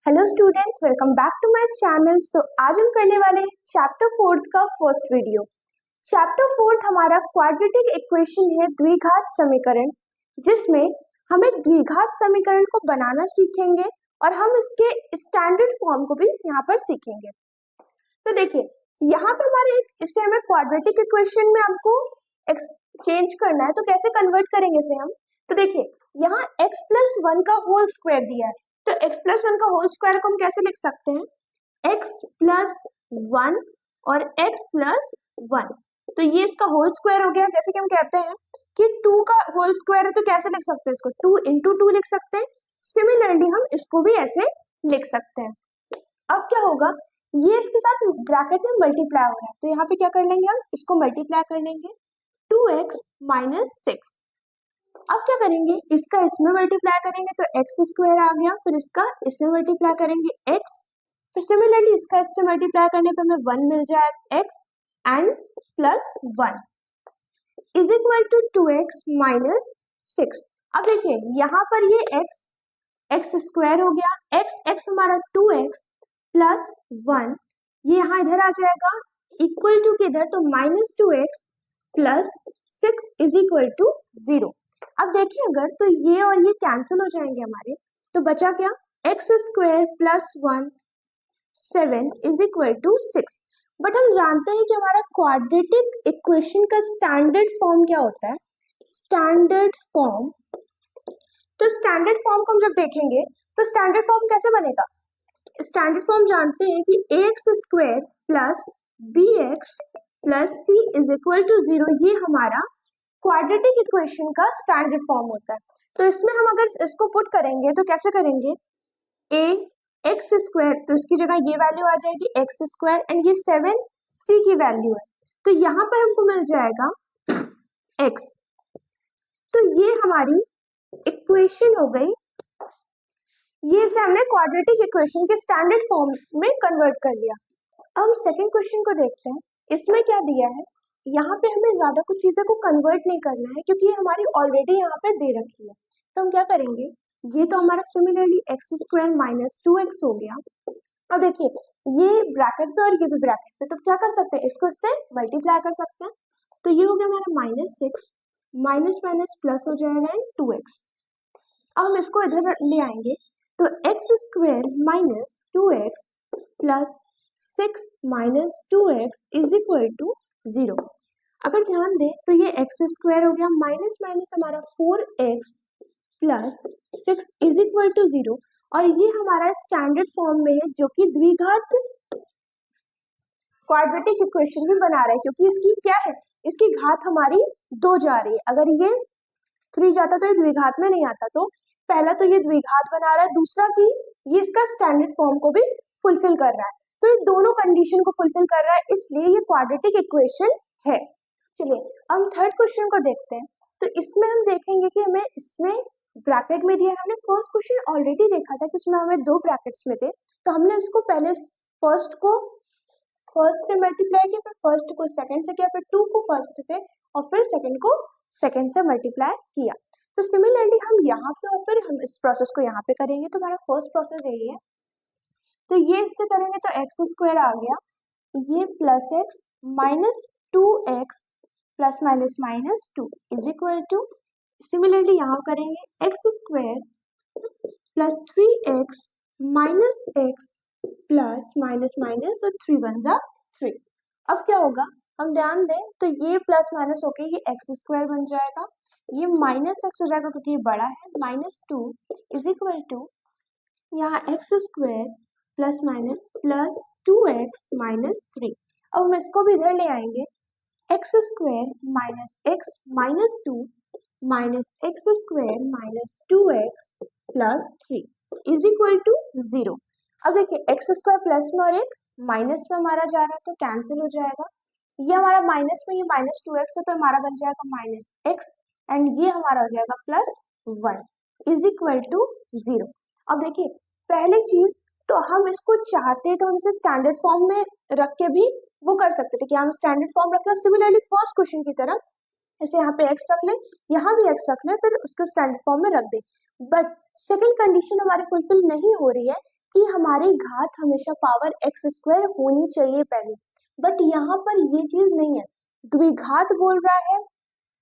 Hello students, welcome back to my channel. आज हम करने वाले हैं चैप्टर 4 का फर्स्ट वीडियो। चैप्टर 4 हमारा क्वाड्रेटिक इक्वेशन है, द्विघात समीकरण, जिसमें हम एक द्विघात समीकरण को बनाना सीखेंगे और हम इसके स्टैंडर्ड फॉर्म को भी यहाँ पर सीखेंगे। तो देखिए, यहाँ पे हमारे इसे हमें क्वाड्रेटिक इक्वेशन में हमको एक्सचेंज करना है, तो कैसे कन्वर्ट करेंगे इसे हम। तो देखिए, यहाँ x+1 का होल स्क्वायर दिया है, तो x+1 का होल स्क्वायर को हम कैसे लिख सकते हैं, x+1 और x+1, तो ये इसका होल स्क्वायर हो गया। जैसे कि हम कहते हैं कि 2 का होल स्क्वायर है, तो कैसे लिख सकते हैं इसको, 2 into 2 लिख सकते हैं। सिमिलरली हम इसको भी ऐसे लिख सकते हैं। अब क्या होगा, ये इसके साथ ब्रैकेट में मल्टीप्लाई हो रहा है, तो यहाँ पे क्या कर लेंगे, हम इसको मल्टीप्लाई कर लेंगे, 2x - 6। अब क्या करेंगे, इसका इसमें मल्टीप्लाई करेंगे तो x² आ गया, फिर इसका इसमें मल्टीप्लाई करेंगे x, फिर सिमिलरली इसका इससे मल्टीप्लाई करने पे हमें 1 मिल जाएगा, x and +1 is equal to 2x - 6। अब देखिए, यहाँ पर ये x² हो गया, x हमारा 2x +1, ये यहाँ इधर आ जाएगा, इक्वल टू किधर, तो -2x + 6 इज इक्वल टू 0। अब देखिए, अगर तो ये और ये कैंसिल हो जाएंगे हमारे, तो बचा क्या, x² + 1 7 is equal to 6। But हम जानते हैं कि हमारा क्वाड्रेटिक इक्वेशन का स्टैंडर्ड फॉर्म क्या होता है, स्टैंडर्ड फॉर्म। तो स्टैंडर्ड फॉर्म को हम जब देखेंगे तो स्टैंडर्ड फॉर्म कैसे बनेगा, स्टैंडर्ड फॉर्म जानते हैं कि ax² + bx + c is equal to 0, ये हमारा क्वाड्रेटिक इक्वेशन का स्टैंडर्ड फॉर्म होता है। तो इसमें हम अगर इसको पुट करेंगे तो कैसे करेंगे, ax², तो इसकी जगह ये वैल्यू आ जाएगी x² एंड ये 7 c की वैल्यू है, तो यहाँ पर हमको मिल जाएगा x। तो ये हमारी इक्वेशन हो गई, ये से हमने क्वाड्रेटिक इक्वेशन के स्टैंडर्ड फॉर्म में कन्वर्ट कर लिया। अब हम सेकंड क्वेश्चन को देखते हैं, इसमें क्या दिया है, यहाँ पे हमें ज्यादा कुछ चीजें को कन्वर्ट नहीं करना है क्योंकि हमारी ऑलरेडी यहाँ पे दे रखी है। तो हम क्या करेंगे, ये तो हमारा सिमिलरली x² - 2x हो गया। अब देखिए, ये ब्रैकेट पे और ये भी ब्रैकेट पे, तो क्या कर सकते हैं, इसको इससे मल्टीप्लाई कर सकते हैं, तो ये हो गया हमारा -6, माइनस माइनस प्लस हो जाएगा एंड 2x। अब हम इसको इधर ले आएंगे, तो x² - 2x + 6 - 2x is equal to 0। अगर ध्यान दें तो ये x² हो गया, माइनस माइनस हमारा 4x + 6 इज इक्वल टू 0, और ये हमारा स्टैंडर्ड फॉर्म में है, जो कि द्विघात क्वाड्रेटिक इक्वेशन भी बना रहा है, क्योंकि इसकी क्या है, इसकी घात हमारी 2 जा रही है। अगर ये 3 जाता तो ये द्विघात में नहीं आता, तो पहला तो ये द्विघात बना रहा है, दूसरा कि ये इसका स्टैंडर्ड फॉर्म को भी फुलफिल कर रहा है, तो ये दोनों कंडीशन को फुलफिल कर रहा है, इसलिए ये क्वाड्रेटिक इक्वेशन है। चलिए, हम थर्ड क्वेश्चन को देखते हैं। तो इसमें हम देखेंगे कि हमें इसमें ब्रैकेट में दिया, हमने फर्स्ट क्वेश्चन ऑलरेडी देखा था कि उसमें हमें 2 ब्रैकेट्स में थे, तो हमने इसको पहले फर्स्ट से मल्टीप्लाई किया, फिर फर्स्ट को सेकंड से किया, फिर 2 को फर्स्ट से और फिर सेकंड को सेकंड से मल्टीप्लाई किया। तो सिमिलरली हम यहाँ पे और फिर हम इस प्रोसेस को यहाँ पे करेंगे, तो हमारा फर्स्ट प्रोसेस यही है। तो ये इससे करेंगे तो x² आ गया, ये +x - 2x ± -2 is equal to, similarly यहाँ करेंगे x² + 3x - x plus minus minus और 3 1 जा 3। अब क्या होगा, हम ध्यान दें तो ये प्लस माइनस होके ये x² बन जाएगा, ये -x हो जाएगा क्योंकि ये बड़ा है, -2 इज इक्वल टू, यहाँ x² plus minus plus 2x - 3। अब हम इसको भी इधर ले आएंगे, x² - x - 2 -x² - 2x + 3 is equal to 0। अब देखिए, x² प्लस में और एक माइनस में हमारा जा रहा है, तो कैंसिल हो जाएगा, ये हमारा माइनस में, ये -2x है, तो हमारा बन जाएगा -x एंड ये हमारा हो जाएगा +1 इज इक्वल टू 0। अब देखिए, पहली चीज तो हम इसको चाहते तो हम इसे स्टैंडर्ड फॉर्म में रख के भी वो कर सकते थे कि हम स्टैंडर्ड फॉर्म रखना, सिमिलरली फर्स्ट क्वेश्चन की तरह ऐसे यहाँ पे x रख लें, यहाँ भी x रख लें, फिर उसको स्टैंडर्ड फॉर्म में रख दें। बट सेकंड कंडीशन हमारी फुलफिल नहीं हो रही है कि हमारी घात हमेशा पावर एक्स स्क्वायर होनी चाहिए पहले, बट यहाँ पर ये चीज नहीं है। द्विघात बोल रहा है,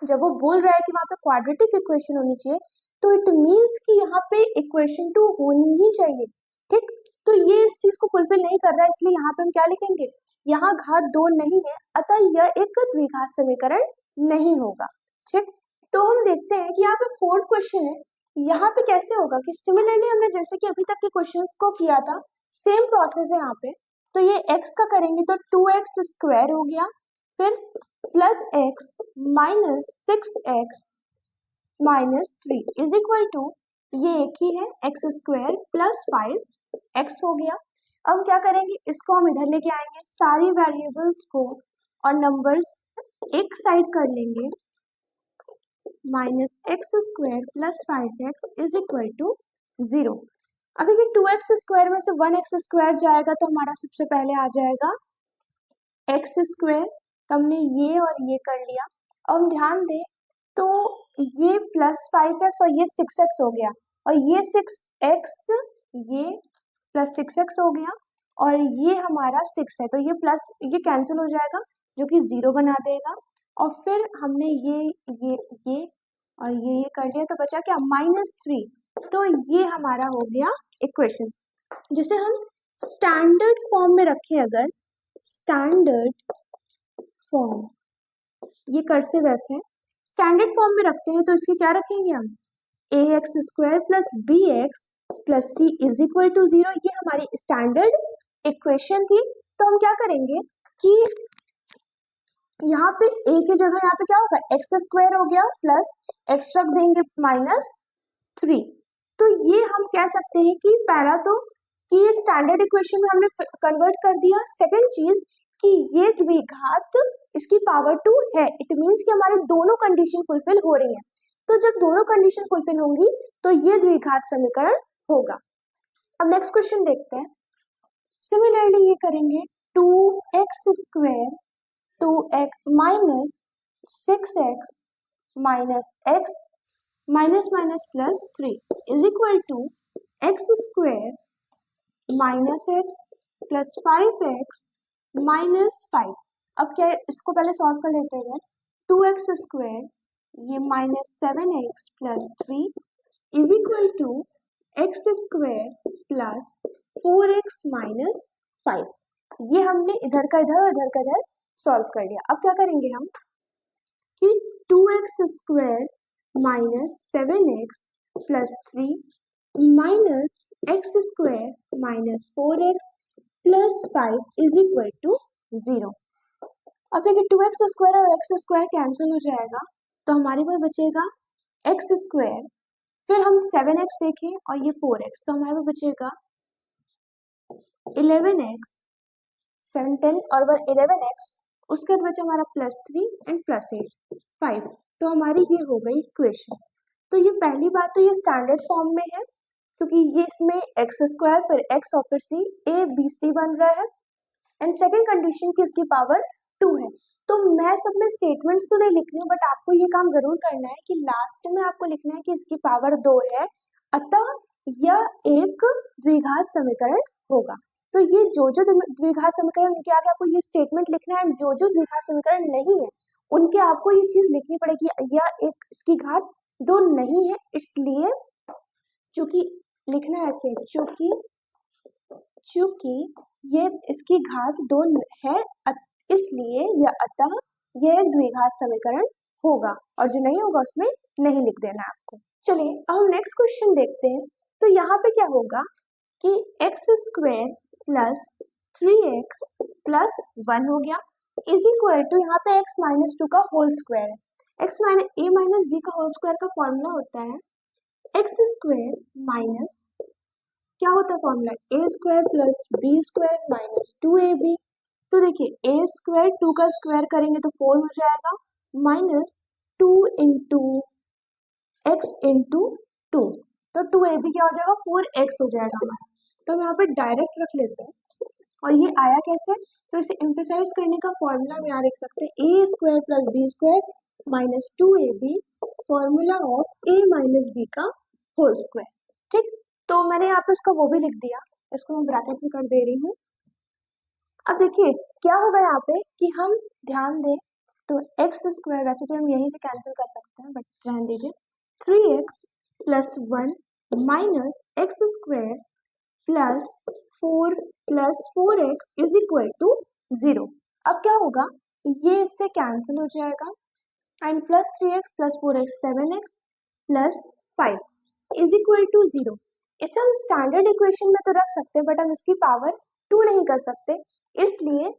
जब वो बोल रहा है कि वहां पे क्वाड्रेटिक इक्वेशन होनी चाहिए, तो इट मीन्स कि यहाँ पे इक्वेशन 2 होनी ही चाहिए। ठीक, तो ये इस चीज को फुलफिल नहीं कर रहा है, इसलिए यहाँ पे हम क्या लिखेंगे, यहाँ घात 2 नहीं है, अतः यह एक द्विघात समीकरण नहीं होगा। ठीक, तो हम देखते हैं कि यहाँ पे फोर्थ क्वेश्चन है, यहाँ पे कैसे होगा कि सिमिलरली हमने जैसे कि अभी तक के क्वेश्चंस को किया था, सेम प्रोसेस है यहाँ पे। तो ये x का करेंगे तो 2x स्क्वायर हो गया, फिर plus x minus 6x minus 3 is equal to, ये एक ही है, x स्क्वायर प्लस 5x हो गया। अब क्या करेंगे, इसको हम इधर लेके आएंगे, सारी वेरिएबल्स को और नंबर्स एक साइड कर लेंगे, minus x square plus 5x is equal to 0। अब देखिए 2x स्क्वायर में से 1x स्क्वायर जाएगा तो हमारा सबसे पहले आ जाएगा x स्क्वायर, तो हमने ये और ये कर लिया। अब हम ध्यान दें तो ये प्लस 5x और ये 6x हो गया, और ये 6x ये प्लस 6x हो गया, और ये हमारा 6 है, तो ये प्लस ये कैंसिल हो जाएगा जो कि 0 बना देगा। और फिर हमने ये और ये कर लिया, तो बचा क्या, -3। तो ये हमारा हो गया इक्वेशन, जिसे हम स्टैंडर्ड फॉर्म में रखें, अगर स्टैंडर्ड फॉर्म, ये कर्सिव एफ है, स्टैंडर्ड फॉर्म में रखते हैं तो इसकी क्या रखेंगे हम, ax square plus bx plus c is equal to 0। ये हमारी स्टैंडर्ड इक्वेशन थी। तो हम क्या करेंगे कि यहाँ पे a की जगह यहाँ पे क्या होगा, एक्स स्क्वायर हो गया प्लस x रख देंगे -3। तो ये हम कह सकते हैं कि पहला तो कि ये स्टैंडर्ड इक्वेशन में हमने कन्वर्ट कर दिया। सेकंड चीज कि ये द्विघात इसकी पावर 2 है, इट मींस कि हमारे दोनों कंडीशन फुलफिल हो रही है। तो जब दोनों कंडीशन फुलफिल होंगी तो ये द्विघात समीकरण होगा। अब नेक्स्ट क्वेश्चन देखते हैं। सिमिलरली ये करेंगे 2x square 2x minus 6x minus x minus minus plus 3 is equal to x square minus x plus 5x minus 5। अब क्या है, इसको पहले सॉल्व कर लेते हैं। 2x स्क्वायर ये minus 7x plus 3 is equal to x square plus 4x minus 5। ये हमने इधर का इधर और इधर का इधर सॉल्व कर लिया। अब क्या करेंगे हम कि 2x square minus 7x plus 3 minus x square minus 4x plus 5 is equal to 0। अब देखिए 2x स्क्वायर और x स्क्वायर कैंसिल हो जाएगा, तो हमारे पास बचेगा x स्क्वायर, फिर हम 7x देखें और ये 4x, तो हमारे पास बचेगा 11x 7 10 और 11x, उसके बाद बचा हमारा +3 एंड +8 5। तो हमारी ये हो गई इक्वेशन। तो ये पहली बात तो ये स्टैंडर्ड फॉर्म में है, क्योंकि ये इसमें एक्स स्क्वायर फिर एक्स और फिर सी ए बी सी बन रहा है। एंड सेकंड कंडीशन की इसकी पावर 2 है। तो मैं सब में स्टेटमेंट्स तो नहीं लिख रही हूँ, बट आपको ये काम जरूर करना है कि लास्ट में आपको लिखना है कि इसकी पावर 2 है, अतः यह एक द्विघात समीकरण होगा। तो ये जो द्विघात समीकरण उनके आगे आपको ये स्टेटमेंट लिखना है, जो द्विघात समीकरण नहीं है उनके आपको ये चीज लिखनी पड़ेगी, यह एक इसकी घात 2 नहीं है, इसलिए चूंकि लिखना ऐसे, चूंकि ये इसकी घात 2 है, इसलिए यह अतः यह एक द्विघात समीकरण होगा, और जो नहीं होगा उसमें नहीं लिख देना है आपको। चलिए अब हम नेक्स्ट क्वेश्चन देखते हैं। तो यहाँ पे क्या होगा कि x square plus 3x plus 1 हो गया इज इक्वल टू, यहाँ पे x माइनस 2 का होल स्क्वायर है। x minus a minus b का होल स्क्वायर का फॉर्मूला होता है एक्स स्क्वायर माइनस, क्या होता है formula, a square plus b square minus 2ab। तो देखिए a स्क्वायर 2 का स्क्वायर करेंगे तो 4 हो जाएगा, माइनस 2 इंटू एक्स इंटू 2, तो 2ab क्या हो जाएगा, 4x हो जाएगा हमारा। तो हम यहाँ पे डायरेक्ट रख लेते हैं। और ये आया कैसे, तो इसे एम्फेसाइज करने का फॉर्मूला हम यहाँ लिख सकते हैं a square plus b square minus 2ab, formula of a minus b का होल स्क्वायर। ठीक, तो मैंने यहाँ पे उसका वो भी लिख दिया। इसको मैं ब्रैकेट में कर दे रही हूँ। अब देखिए क्या होगा यहाँ पे कि हम ध्यान दें तो एक्स स्क्वायर, वैसे तो हम यहीं से कैंसिल कर सकते हैं बट रहने दीजिए, 3x plus 1 minus x square plus 4 plus 4x is equal to 0। अब क्या होगा, ये इससे कैंसिल हो जाएगा and plus 3x plus 4x 7x plus 5 is equal to 0। इसे हम स्टैंडर्ड इक्वेशन में तो रख सकते हैं बट हम इसकी पावर 2 नहीं कर सकते, इसलिए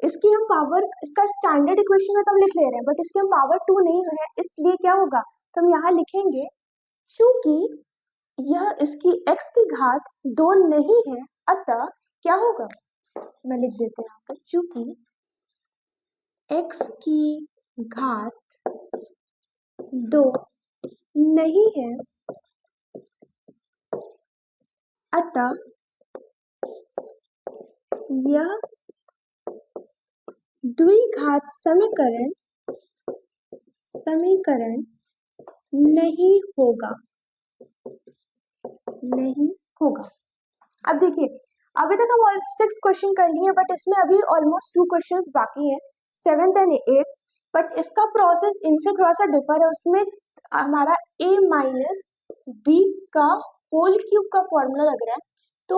इसकी हम पावर, इसका स्टैंडर्ड इक्वेशन में तो हम लिख ले रहे हैं बट इसकी हम पावर 2 नहीं है, इसलिए क्या होगा तो हम यहाँ लिखेंगे क्योंकि यह इसकी x की घात 2 नहीं है, अतः क्या होगा, मैं लिख देते हैं यहाँ पर, चूंकि x की घात 2 नहीं है अतः यह द्विघात समीकरण नहीं होगा। अब देखिए अभी तक हम 6 क्वेश्चन कर लिए बट इसमें अभी ऑलमोस्ट 2 क्वेश्चंस बाकी हैं, 7th एंड 8th, बट इसका प्रोसेस इनसे थोड़ा सा डिफर है। उसमें हमारा a माइनस बी का होल क्यूब का फॉर्मूला लग रहा है, तो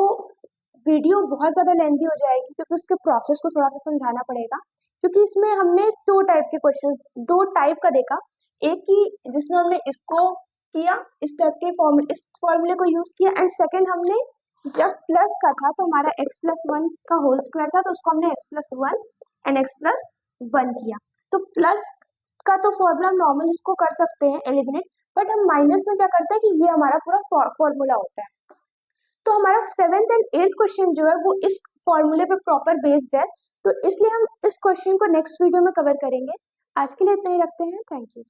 वीडियो बहुत ज़्यादा लेंथी हो जाएगी क्योंकि उसके प्रोसेस को थोड़ा सा समझाना पड़ेगा, क्योंकि इसमें हमने 2 टाइप के क्वेश्चन, 2 टाइप का देखा, एक ही जिसमें हमने इसको किया, इस टाइप के इस फॉर्मूले को यूज किया, एंड सेकंड हमने जब प्लस का था तो हमारा x प्लस 1 का होल स्क्वायर था तो उसको हमने x plus 1 and x plus 1 किया। तो प्लस का तो फॉर्मूला हम नॉर्मल इसको कर सकते हैं एलिमिनेट, बट हम माइनस में क्या करते हैं कि ये हमारा पूरा फॉर्मूला होता है। तो हमारा 7th एंड 8th क्वेश्चन जो है वो इस फॉर्मूले पे प्रॉपर बेस्ड है, तो इसलिए हम इस क्वेश्चन को नेक्स्ट वीडियो में कवर करेंगे। आज के लिए इतना ही रखते हैं, थैंक यू।